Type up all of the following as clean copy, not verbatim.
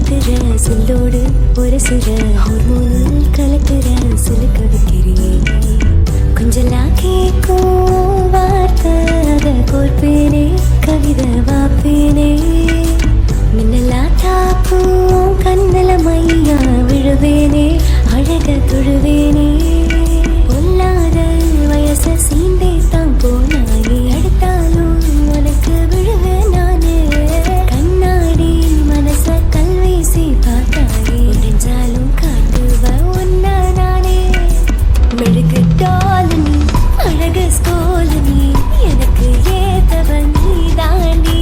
இழுக்கிற சொல்லோடு ஒரு சில ஹார்மோனில் கலக்கிற சிலுக்க வைக்கிறியே கொஞ்சலா கேட்கும் வார்த்தை அதை கோர்ப்பேனே கவிதை வாப்பேனே மின்னலா தாக்கும் கண்ணல மையா விழுவேனே அழக தொழுவேனே பொல்லாத வயச சீண்டே தான் போனாயே அடுத்தாலும் உனக்கு விழுவேன் நானே கண்ணாடி மனச கல்வீசி பார்த்தாயே முடிஞ்சாலும் காட்டுவ ஒன்னா நானே மெழுகுட்டால் நீ அழகு ஸ்கோல் நீ எனக்கு ஏத்தவன் நீ தாண்டி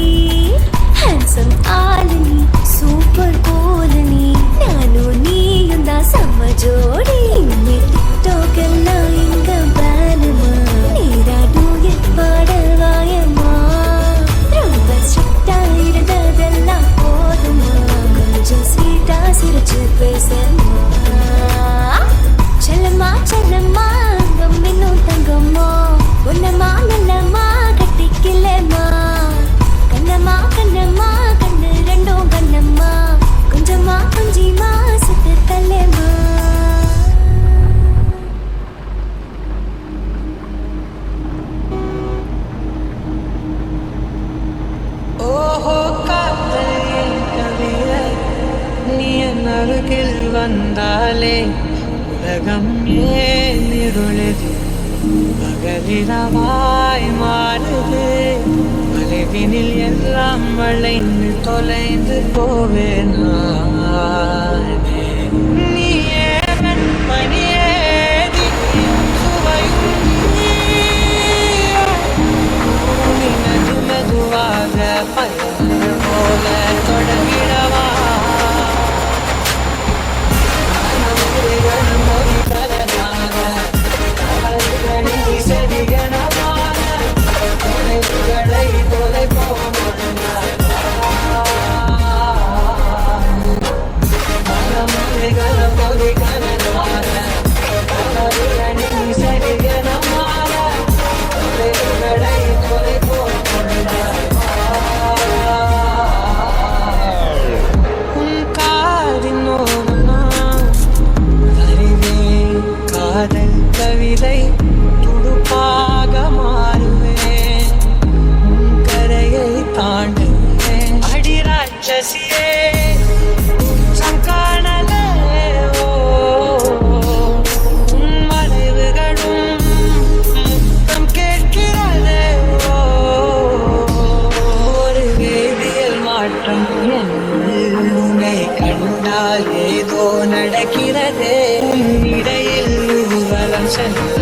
ஹேண்ட்ஸம் ஆள் நீ சூப்பர் போல் நீ நானும் நீயும் தான் செம்ம ஜோடி டிக்டாக் எல்லாம் இங்க பேனுமா நீராடும் பாடவாயம்மா ரொம்ப ஸ்ட்ரிக்டா இருந்ததெல்லாம் போதுமா கொஞ்சம் ஸ்வீட்டா சிரிச்சு பேசமா செல்லம்மா செல்லம்மா மின்னும் தங்கம்மா ஒன்னம்மா நல்லம்மா கட்டிக்கலம்மா கண்ணம்மா கண்ணம்மா கண்ணு ரெண்டும் கண்ணம்மா கொஞ்சமா கொஞ்சிமா சுத்து தள்ளம்மா ஓஹோ காதல் கவிதை நீ என் அருகில் வந்தாலே உலகம் ஏன் இருளுது பகலிரவாய் மாறுது மலைவினில் எல்லாம் வளைந்து தொலைந்து போவேனா நீயே மணியேதி சுவையும் மெது மெதுவாக பயணம் போல தொடங்கிடவா கவிதை துடுப்பாக மாறுவேன் உன் கரையை தாண்டுவேன் அடி ராட்சசியே காணல உன் மறைவுகளும் முத்தம் கேட்கிறது ஒரு வேதியியல் மாற்றம் உன்னை கண்டால் ஏதோ நடக்கிறது இடையில் ஊர்வலம் சென்ற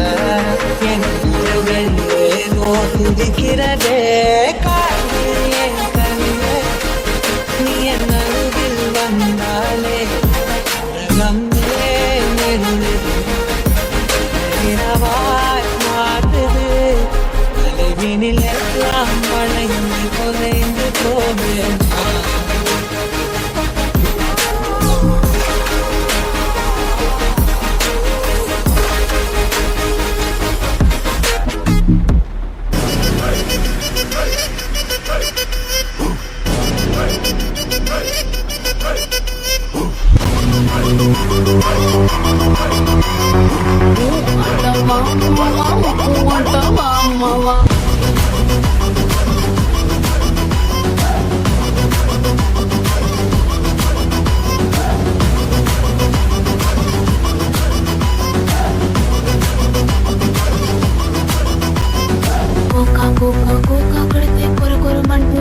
என் உறவுகள் ஏதோ துடிக்கிறதே காதல் என் கவிதை நீ என் அருகில் வந்தாலே உலகம் ஏறுது இரவாய் மாறுது தலைவினில் எல்லாம் வளைந்து தொலைந்து போவேன்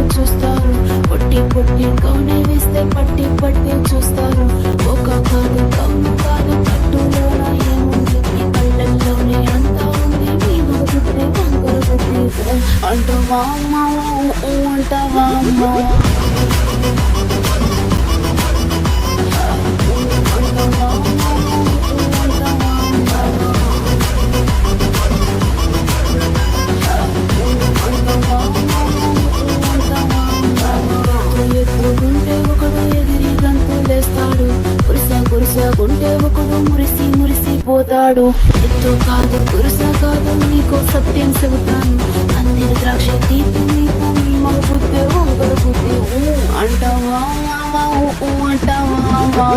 చూస్తారు పొట్టి పొట్టి కౌనే వేస్తే పట్టి పట్టి చూస్తారు ఒక కాదు కౌను కాదు పట్టులోన ఏముంది ఈ కళ్ళల్లోనే అంతా ఉంది మీ మగుతే వంకర పుట్టి అంటావా అమ్మ అంటావా అమ్మ గుండె ఒకడు మురిసి మురిసిపోతాడు ఎత్తు కాదు కురుస కాదు నీకు సత్యం చెబుతాను అన్ని నేను ద్రాక్ష తీపి నీకు నీ మగ బుద్ధి వంకర బుద్ధి అంటావా అంటావా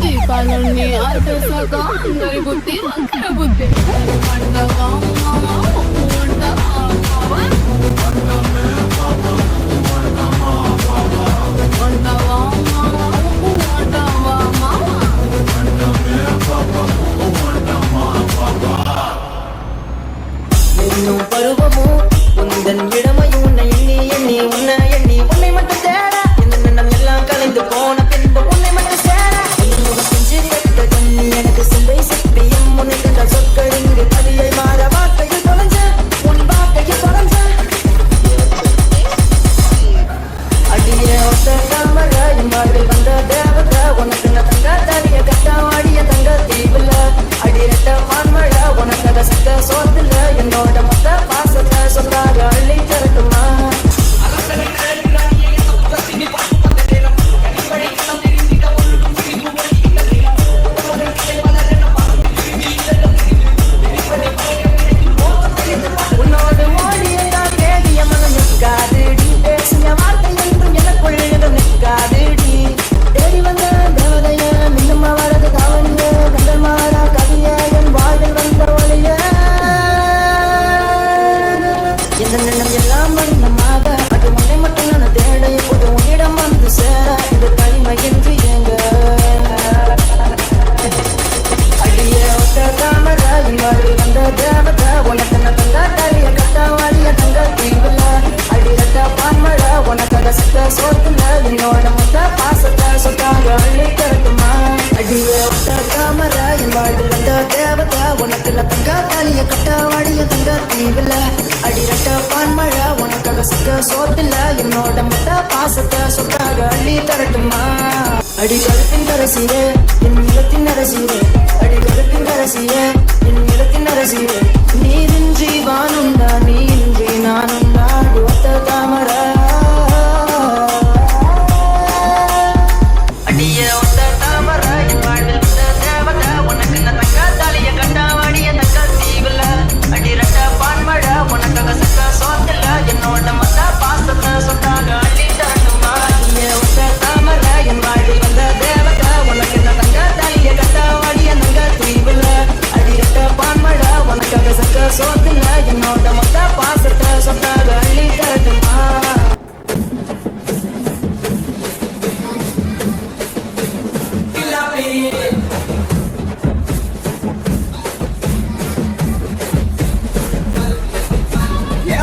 దీపాలన్నీ ఆర్పేశాక అందరి బుద్ధి వంకర బుద్ధి అంటావా என்னும் பருவமோ உந்தன் இடமையும் உன்னை எண்ணி உன்னை மட்டும் தேட இந்த எண்ணம் எல்லாம் கலைந்து போன பின்பு உன்னை மட்டும் சேர செஞ்சிரி எடுத்த தண்ணி எனக்கு சிந்தை சக்தியும் உன்னை கண்ட சொற்கள் இங்கு கவியை மாற வார்த்தையில் தொலைஞ்ச உன் வார்த்தையில் தொலைஞ்ச அடிய ஒத்த தாமர என் வாழ்வில் வந்த தேவத உனக்கு நான் தங்க தனிய கட்ட வாடிய தங்க தீவுல அடிரட்ட மான்மழ உனக்காக சக்க சோத்துல என்னோட மொத்த பாசத்தை சொல்லாத அள்ளி தரட்டுமா உன்னோடு ஓடிய நான் தேடிய மனம் நிற்காதுடி பேசிய வார்த்தை என்றும் எனக்குள் இடம் நிற்காதுடி தேடி வந்த தேவதைய மின்னம்மா வரது தாவணிய கண்டல் மாறா கவிய என் வாழ்வில் வந்த ஒளிய இந்த எண்ணம் எல்லாம் மரணமாக அது உன்னை மட்டும் நான் தேட இப்போது உன்னிடம் வந்து சேர இந்த தனிமை என்று எங்க அடிய ஒத்த தாமர என் வாழ்வில் வந்த தேவத உனக்கு நான் தங்க தலிய கட்ட வாடிய தங்க தீவுல அடிரட்ட பான்மழ உனக்காக சத்த சோத்துல என்னோட மொத்த பாசத்தை சொல்லாத அள்ளி தரட்டுமா அடிய ஒத்த தாமர என் வாழ்வில் வந்த தேவத உனக்கு நான் தங்க தலிய கட்ட வாடிய தங்க தீவுல அடிரட்ட பான்மழ உனக்காக சத்த சோத்துல என்னோட மொத்த பாசத்தை சொல்லாத அள்ளி தரட்டுமா அடிகரத்தின் அரசியே என் நிலத்தின் அரசியே அடிகரத்தின் அரசியே என் நிலத்தின் அரசியே நீரின்றி வானுண்டா நீரின்றி நானுண்டா ஒத்த தாமர அடிய ஒத்த தாமர என் வாழ்வில் வந்த தேவத உனக்கு நான் தங்க தாலிய கட்ட வாடிய தங்க தீவுல அடிரட்ட பான்மழ உனக்காக சக்க சோத்துல என்னோட மொத்த பாசத்தை சொன்னாங்க அள்ளி தரட்டுமா அடிய ஒத்த தாமர என் வாழ்வில் வந்த தேவத உனக்கு நான் தங்க தாலிய கட்ட வாடிய தங்க தீவுல அடிரட்ட பான்மழ உனக்காக சக்க சோத்துல என்னோட மொத்த பாசத்தை சொன்னாங்க அள்ளி தரட்டுமா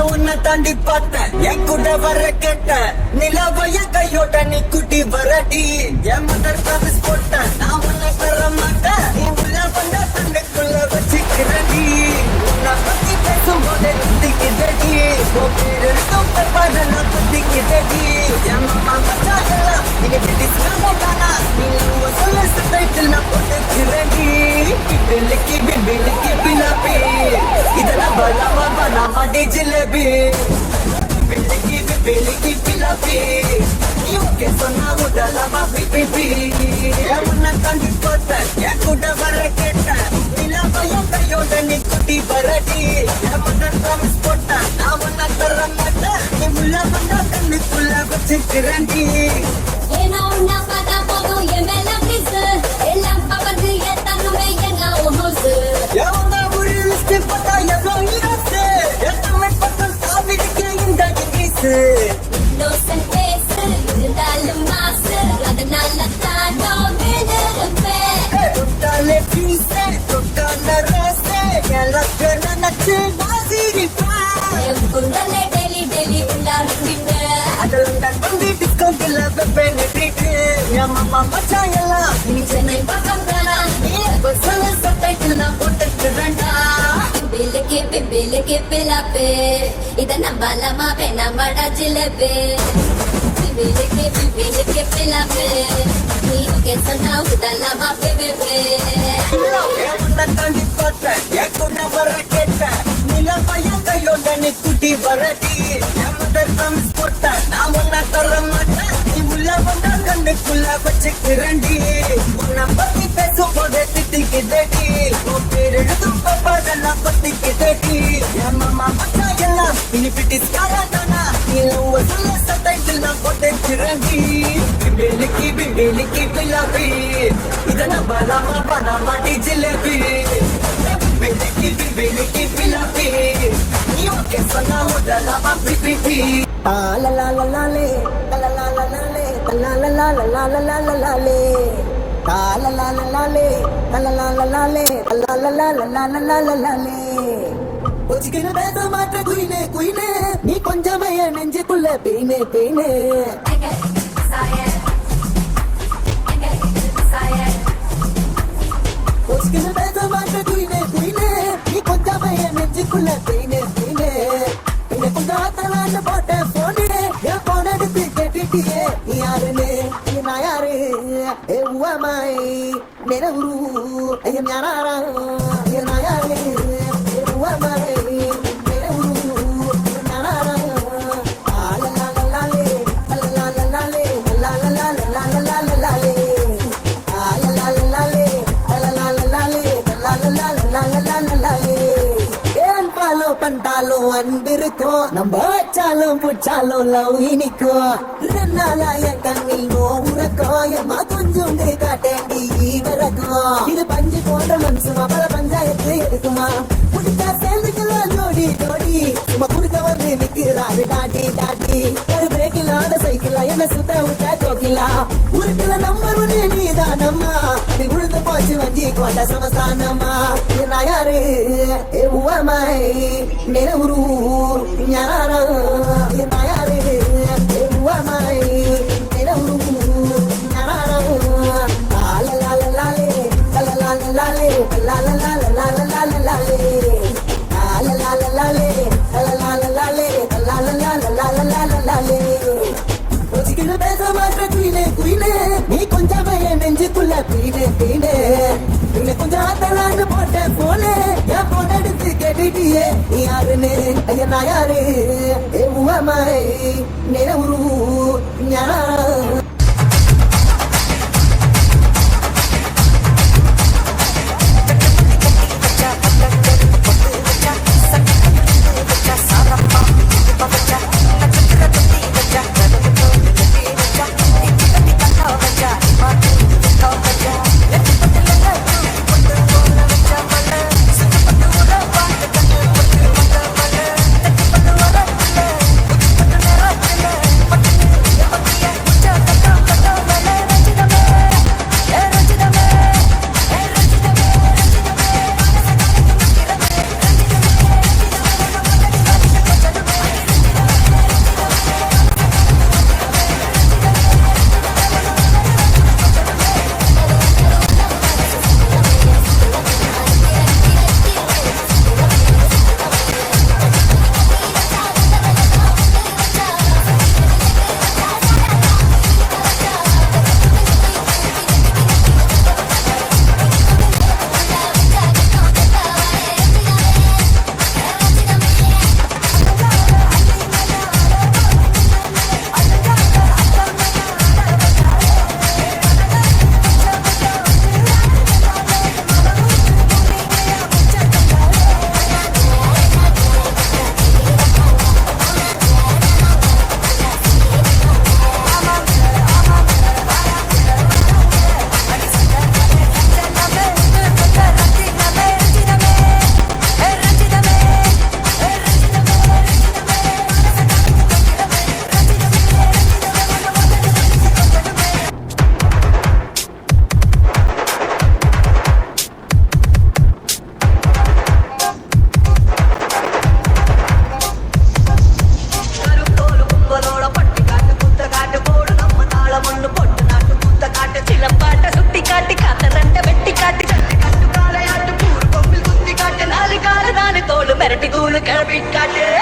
உன்னை தாண்டி பார்த்தேன் என் கூட வர கேட்ட நிலவைய கையோட்ட நீ குட்டி வரடி என் மதர் ப்ராமிஸ் போட்டேன் நான் உன்னை பெற மாட்டேன் நீ உள்ள வந்த தண்டைக்குள்ள வச்சுக்கிறடி உன்னை பத்தி பேசும்போதே குத்திக்கிறடி இருக்கும் பாரு நான் குத்திக்கிறடி என் மாமா மச்சாங்கெல்லாம் நீங்க திட்டிஸ்னா போட்டானா நீ சொல்ல சட்டையில் நான் போட்டுக்கிறடி பிள்ளைக்கு பிள்ளைக்கு பின்னாப்பி இதெல்லாம் பலமா பலமா ஜிலேபி பிள்ளைக்கு பின்னாப்பி யூகே சொன்னா உடலமா பிபி உன்னை தாண்டி பார்த்தேன் என் கூட வர கேட்டேன் நிலவையும் கையோட நீ குட்டி வரடி என் மதர் ப்ராமிஸ் போட்டேன் நான் உன்னை தர மாட்டேன் நீ உள்ள வந்தா கண்ணுக்குள்ள வச்சுக்கிறேன்டி ஏன்னா உன்னை பார்த்தா போதும் என் மேல பிரிசு எல்லாம் பக்கத்து எத்தனுமே என்ன ஹவுஸ் எவங்க ஒரு லிஸ்ட் பார்த்தா எவ்வளோ ஈரசு எல்லாமே பக்கம் சாவிடுக்க இந்த இங்கிலீஷு இன்னோசன்ட் பேசு இருந்தாலும் மாசு அதனால தானோ விழுந்திருப்பேன் தொட்டாலே பீசே தொட்டால ரசே எனக்கு நினைச்சு வாசிரிப்பேன் என் குண்டலே டெய்லி டெய்லி உள்ளாருங்க அதில் நான் வந்து டிஸ்கவுண்ட்ல வெப்பேன் ட்ரீட்டு என் மாமா மச்சான் எல்லாம் நீ சென்னை பக்கம் தானா நீ சொல்ல சட்டைக்கு நான் போட்டுக்கிறேன்டா பிம்பிலுக்கு பிலாப்பு இத நம்பலாமா வேணாமாடா ஜிலேபி பிம்பிலுக்கு பிலாப்பு நீ ஓகே சொன்னா உடலாமா பேபே தாண்டி பார்த்தேன் என் வர கேட்டேன் நில பையன் கையோட நீ குட்டி வரடி போட்டேன் நான் ஒன்ன தர மாட்டேன் நீ உள்ள வந்தா கண்ணுக்குள்ள வச்சுக்கிறண்டி உன்னை பத்தி பேசும் போதே திட்டிக்கு தேடி உன் பேர் எழுதும் பாப்பாடெல்லாம் பத்திக்கு தேடி என் மாமா பச்சா எல்லாம் இனி பிட்டிஸ்காரா தானா நீ சொல்ல சட்டையில் நான் போட்டுக்கிறண்டி பிம்பிலிக்கு பிலாபி இத நம்பலாமா பண்ணாமா டி ஜிலேபி பிம்பிலிக்கு பிலாபி நீ ஓகே சொன்னா உடலாமா PPP la la la la le la la la la le la la la la la la la la le la la la la la le la la la la la le la la la la la la la la le ஒச்சிக்கிற பேச மாட்ட குயினே குயினே நீ கொஞ்சமே நெஞ்சுக்குள்ள பெயினே பெயினே ஒச்சிக்கிற பேச மாட்ட குயினே குயினே நீ கொஞ்சமே நெஞ்சுக்குள்ள பெயினே பெயினே என்ன கொஞ்சம் ஆத்தலான்னு போட்ட போனே என் போன எடுத்து கேட்டுட்டியே நீ யாருன்னு நான் யாரு ஏ உவமாய் நிறவுரு ஐயம் யாரா நான் யாரு ஏ உவமாய் பண்டாலும் அன்பிருக்கும் நம்ம வச்சாலும் புச்சாலும் லவ் இனிக்கும் ரெண்டாலா என் கண்ணில் நோ உறக்கும் எம்மா கொஞ்சம் காட்டேண்டி வரக்கும் இது பஞ்சு போன்ற மனுஷமா பல பஞ்சாயத்து எடுக்குமா புடிச்சா சேர்ந்துக்கலாம் ஜோடி ஜோடி சும்மா குடுக்க வந்து நிக்கிறாரு டாட்டி டாட்டி ஒரு பிரேக் இல்லாத சைக்கிளா என்ன சுத்த விட்டா கோக்கிலா உருக்குல நம்பர் ஒண்ணு நீதான் அம்மா நீ உழுந்து போச்சு வஞ்சி கொண்ட சமஸ்தானம்மா நான் யாரு ஏ உவமாய் நிறவுரு ஞானா நான் யாரு ஏ உவமாய் நிறவுரு ஞானா la la la la le la la la la le la la la la la la la le la la la la le la la la la le la la la la la la le ஒச்சிக்கிற பேச மாட்ட குயினே குயினே நீ கொஞ்சமே நெஞ்சுக்குள்ள பீனே பீனே நீ கொஞ்சம் ஆத்தலான்னு போட்ட போனே என் போன எடுத்து கேட்டுட்டியே நீ யாருன்னு ஐயா நான் யாரு ஏ உவமாய் நிறவுரு ஞானா கிளம்பி காட்டு